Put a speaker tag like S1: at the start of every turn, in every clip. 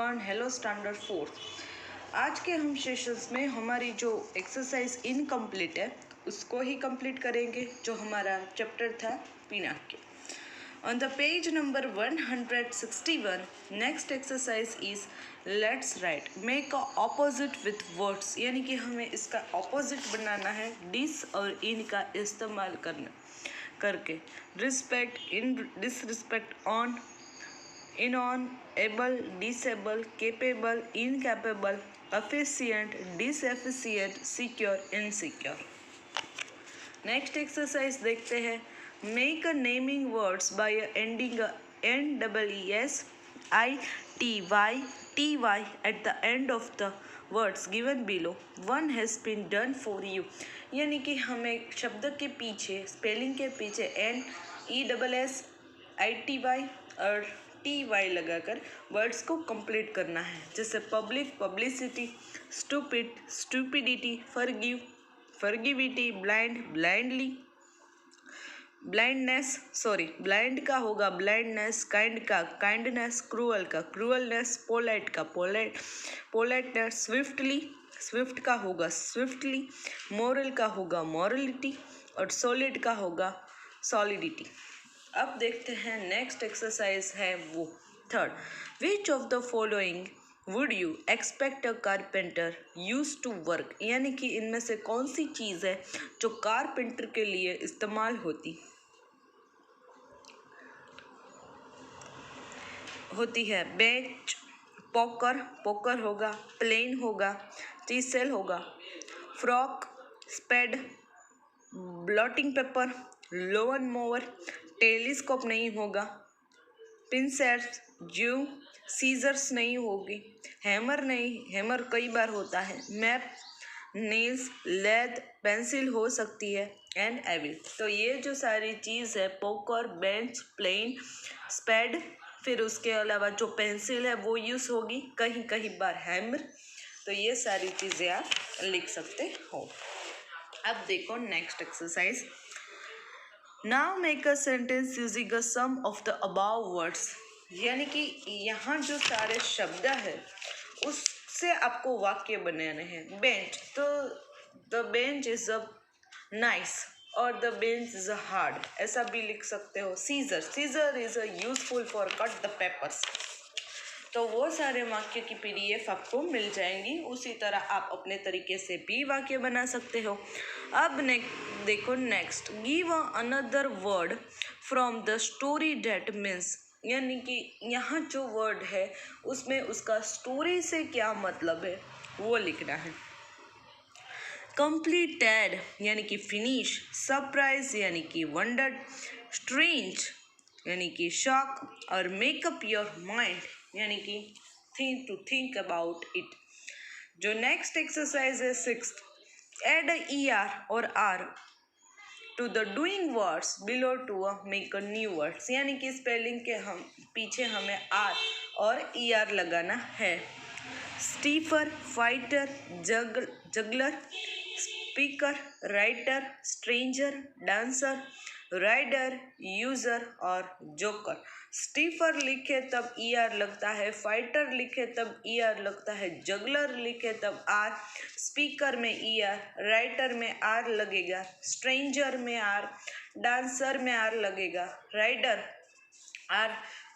S1: Everyone, hello standard fourth. आज के हम सेशंस में हमारी जो एक्सरसाइज इनकम्प्लीट है उसको ही कंप्लीट करेंगे, जो हमारा चैप्टर था Pinocchio. On the page number 161 next exercise is let's write make a opposite with words, यानी कि हमें इसका ऑपोजिट बनाना है डिस और इन का इस्तेमाल करके। Respect, in disrespect, on, in on, able, disable, capable, incapable, efficient, disefficient, secure, insecure. Next exercise देखते हैं। Make a naming words by ending NEES ITY at the end of the words given below. One has been done for you, यानी कि हमें शब्द के पीछे, spelling के पीछे NESS ITY और TY लगाकर वर्ड्स को कंप्लीट करना है। जैसे public, publicity, stupid, stupidity, forgive, forgivity, blind, blindly, blindness, blind का होगा ब्लाइंडनेस, काइंड का काइंडनेस, क्रूअल का क्रूअलनेस, पोलाइट का पोलाइटनेस, स्विफ्टली, स्विफ्ट का होगा स्विफ्टली, मोरल का होगा मॉरलिटी और सॉलिड का होगा सॉलिडिटी। अब देखते हैं नेक्स्ट एक्सरसाइज है वो third. Which of the following would you expect a carpenter use to work, यानी कि इनमें से कौन सी चीज़ है जो कारपेंटर के लिए इस्तेमाल होती है। बेंच, पोकर होगा, प्लेन होगा, चीसेल होगा, frock, spade, blotting paper, lawn mower, telescope नहीं होगा, पिंसेट्स, ज्यू, सीजर्स नहीं होगी, हैमर नहीं, हैमर कई बार होता है, मैप, नेल्स, लेद, पेंसिल हो सकती है, एंड एविल। तो ये जो सारी चीज़ है, पोकर, बेंच, प्लेन, स्पेड, फिर उसके अलावा जो पेंसिल है वो यूज़ होगी, कहीं कहीं बार हैमर। तो ये सारी चीज़ें आप लिख सकते हो। अब देखो next exercise. Now make a sentence using a some of the above words, यानी कि यहाँ जो सारे शब्द है उससे आपको वाक्य बनाने हैं। बेंच, तो the bench is a nice और the bench is a hard, ऐसा भी लिख सकते हो। Scissor is a useful for cut the papers. तो वो सारे वाक्य की PDF आपको मिल जाएंगी। उसी तरह आप अपने तरीके से भी वाक्य बना सकते हो। अब देखो next, give another word from the story that means, यानी कि यहाँ जो वर्ड है उसमें उसका स्टोरी से क्या मतलब है वो लिखना है। कंप्लीटेड यानी कि फिनिश, सरप्राइज यानी कि वंडर्ड, स्ट्रेंज यानी कि शॉक, और मेकअप योर माइंड यानी कि थिंक अबाउट इट। जो नेक्स्ट एक्सरसाइज है सिक्स्थ, एड ER और R to the doing words below to make a new words, यानी कि स्पेलिंग के पीछे हमें R और ER लगाना है। Stiffer, fighter, juggler, speaker, writer, stranger, dancer, rider, user और जोकर। स्टीफर लिखे तब ER लगता है, फाइटर लिखे तब ER लगता है, जगलर लिखे तब R, स्पीकर में ER, राइटर में R लगेगा, स्ट्रेंजर में R, डांसर में R लगेगा, राइडर R,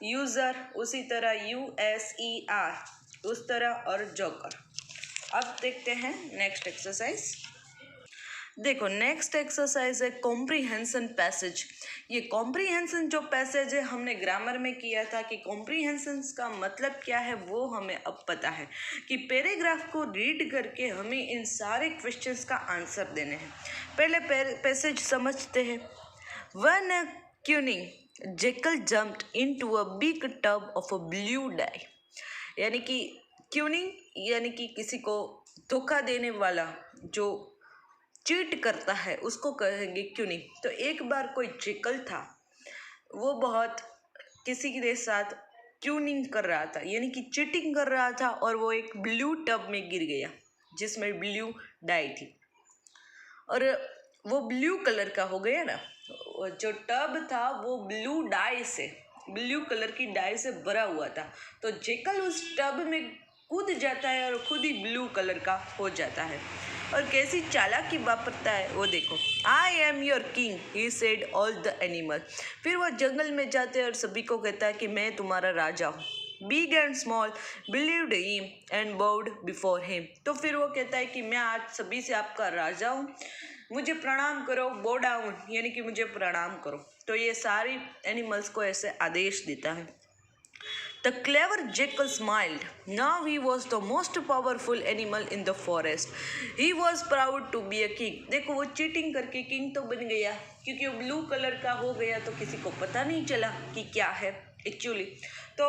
S1: यूजर उसी तरह USER उस तरह, और जोकर। अब देखते हैं नेक्स्ट एक्सरसाइज। देखो नेक्स्ट एक्सरसाइज है कॉम्प्रीहेंशन पैसेज। ये कॉम्प्रीहेंशन जो पैसेज है हमने ग्रामर में किया था कि कॉम्प्रीहेंशन का मतलब क्या है वो हमें अब पता है कि पैराग्राफ को रीड करके हमें इन सारे क्वेश्चंस का आंसर देने हैं। पहले पैसेज समझते हैं। When cunning jackal jumped into a big tub of a blue dye, यानी कि क्यूनिंग यानी कि किसी को धोखा देने वाला, जो चीट करता है उसको कहेंगे क्यूनिंग। तो एक बार कोई जेकल था, वो बहुत किसी के साथ क्यूनिंग कर रहा था, यानी कि चीटिंग कर रहा था, और वो एक ब्लू टब में गिर गया जिसमें ब्लू डाई थी, और वो ब्लू कलर का हो गया ना। जो टब था वो ब्लू डाई से ब्लू कलर की डाई से भरा हुआ था। तो जेकल उस टब में कूद जाता है और खुद ही ब्लू कलर का हो जाता है। और कैसी चालाकी वापरता है वो देखो। I am your king he said all the animal. फिर वो जंगल में जाते हैं और सभी को कहता है कि मैं तुम्हारा राजा हूँ। Big and small believed him and bowed before him. तो फिर वो कहता है कि मैं आज सभी से आपका राजा हूँ, मुझे प्रणाम करो, बो डाउन यानी कि मुझे प्रणाम करो। तो ये सारी एनिमल्स को ऐसे आदेश देता है। The clever jackal smiled. Now he was the most powerful animal in the forest. He was proud to be a king. देखो वो चीटिंग करके किंग तो बन गया, क्योंकि वो ब्लू कलर का हो गया तो किसी को पता नहीं चला कि क्या है एक्चुअली। तो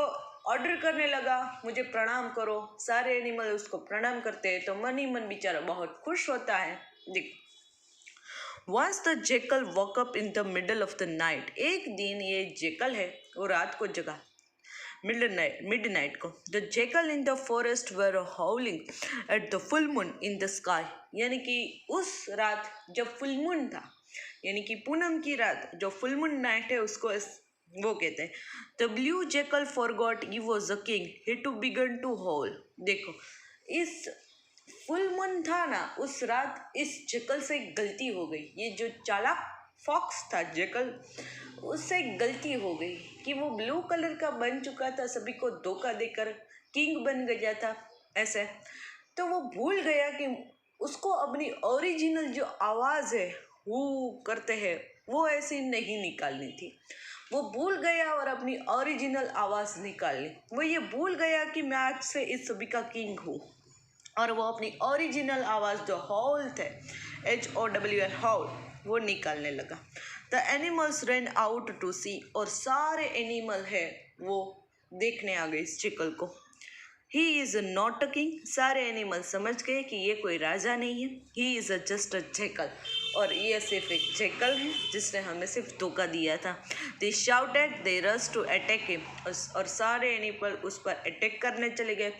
S1: ऑर्डर करने लगा, मुझे प्रणाम करो। सारे एनिमल उसको प्रणाम करते हैं तो मन ही मन बेचारा बहुत खुश होता है। देखो, Once the jackal woke up in the middle of the night. एक दिन ये जेकल है वो रात को जगा, midnight को। The jackal in the forest were howling at the full moon in the sky. यानी कि उस रात जब फुल मून था, यानी कि पूनम की रात, जो फुल मून नाइट है उसको वो कहते हैं। The blue jackal forgot he was a king. He too began to howl. देखो, इस फुल मून था ना उस रात, इस जेकल से गलती हो गई। ये जो चालाक फॉक्स था जेकल, उससे गलती हो गई कि वो ब्लू कलर का बन चुका था, सभी को धोखा देकर किंग बन गया था ऐसे। तो वो भूल गया कि उसको अपनी ओरिजिनल जो आवाज़ है वो करते हैं वो ऐसी नहीं निकालनी थी। वो भूल गया और अपनी ओरिजिनल आवाज़ निकाल ली। वो ये भूल गया कि मैं आज से इस सभी का किंग हूँ, और वो अपनी ओरिजिनल आवाज़ जो हॉल थे, HOWL हॉल, वो निकालने लगा। The animals run out to see. और सारे एनिमल है वो देखने आ गए इस जेकल को। He is not a king. सारे एनिमल समझ गए कि ये कोई राजा नहीं है। He is just a Jekyll. और ये सिर्फ एक जेकल है जिसने हमें सिर्फ धोखा दिया था। They shouted, they rush to attack him. और सारे एनिमल उस पर अटैक करने चले गए।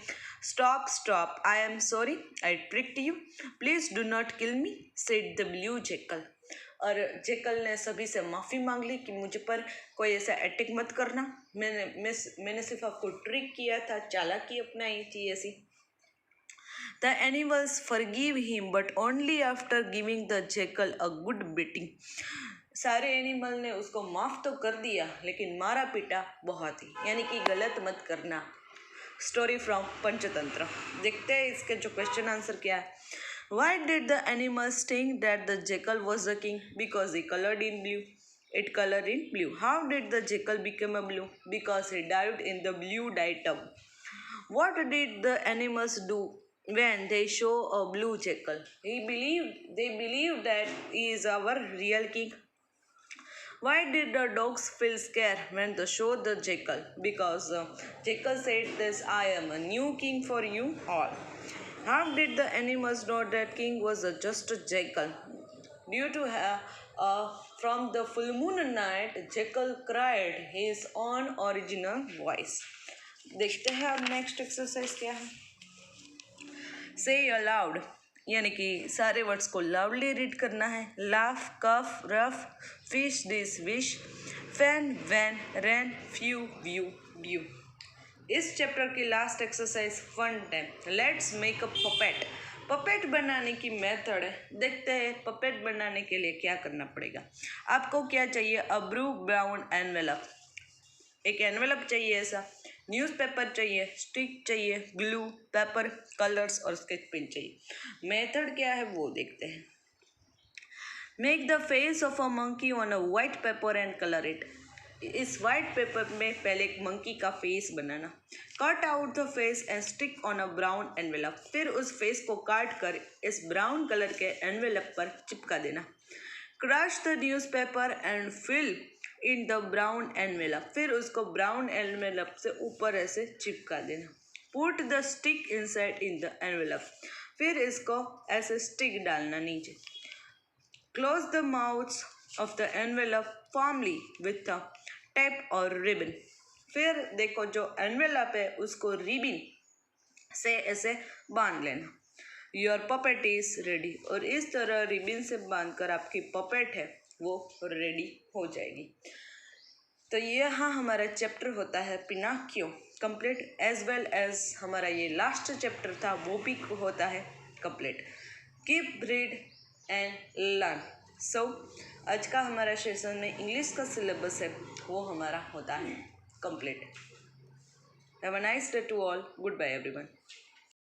S1: Stop stop, I am sorry I tricked you, please do not kill me, said the blue jackal. और जेकल ने सभी से माफ़ी मांग ली कि मुझ पर कोई ऐसा अटैक मत करना, मैंने सिर्फ आपको ट्रिक किया था, चालाकी अपनाई थी ऐसी। The animals forgive him but only after giving the Jekyll a good beating. सारे एनिमल ने उसको माफ़ तो कर दिया लेकिन मारा पीटा बहुत ही, यानी कि गलत मत करना। Story from Panchatantra. देखते हैं इसके जो क्वेश्चन आंसर क्या है। Why did the animals think that the jackal was the king? Because he colored in blue. It colored in blue. How did the jackal become a blue? Because he dived in the blue dye tub. What did the animals do when they saw a blue jackal? They believed that he is our real king. Why did the dogs feel scared when they saw the jackal? Because the jackal said this, I am a new king for you all. How did the animals know that king was just a jackal? Due to from the full moon night, jackal cried his own original voice. देखते हैं अब next exercise क्या है। से allowed, यानी कि सारे words को लाउडली रीड करना है। Laugh, cough, rough, fish, this, wish, fan, van, ran, few, view, view. इस चैप्टर की last exercise fun time. Let's make a puppet. Puppet बनाने की मेथड है। देखते हैं पपेट बनाने के लिए क्या करना पड़ेगा। आपको क्या चाहिए? अ ब्लू ब्राउन एनवेलप, एक एनवेलप चाहिए ऐसा, न्यूज़पेपर चाहिए, स्टिक चाहिए, ग्लू, पेपर, कलर्स और स्केच पेन चाहिए। मेथड क्या है वो देखते हैं। Make the face of a monkey on a white paper and colour it. इस वाइट पेपर में पहले एक मंकी का face banana. Cut out the face and stick on a brown envelope. फिर उस फेस को काट कर इस ब्राउन कलर के एनवेलप पर चिपका देना। Crush the newspaper and fill in the brown envelope. फिर उसको ब्राउन एनवेलप से ऊपर ऐसे चिपका देना। Put the stick inside in the envelope. फिर इसको ऐसे स्टिक डालना नीचे। Close the mouths of the envelope formally with a tape और रिबन। फिर देखो जो एनवेलप है उसको रिबन से ऐसे बांध लेना। Your puppet is ready. और इस तरह रिबन से बांधकर आपकी पपेट है वो रेडी हो जाएगी। तो यहाँ हमारा चैप्टर होता है Pinocchio complete, as well as हमारा ये लास्ट चैप्टर था वो भी होता है complete. Keep read and learn. So आज का हमारा सेशन में इंग्लिश का सिलेबस है वो हमारा होता है complete. Have a nice day to all. Good bye everyone.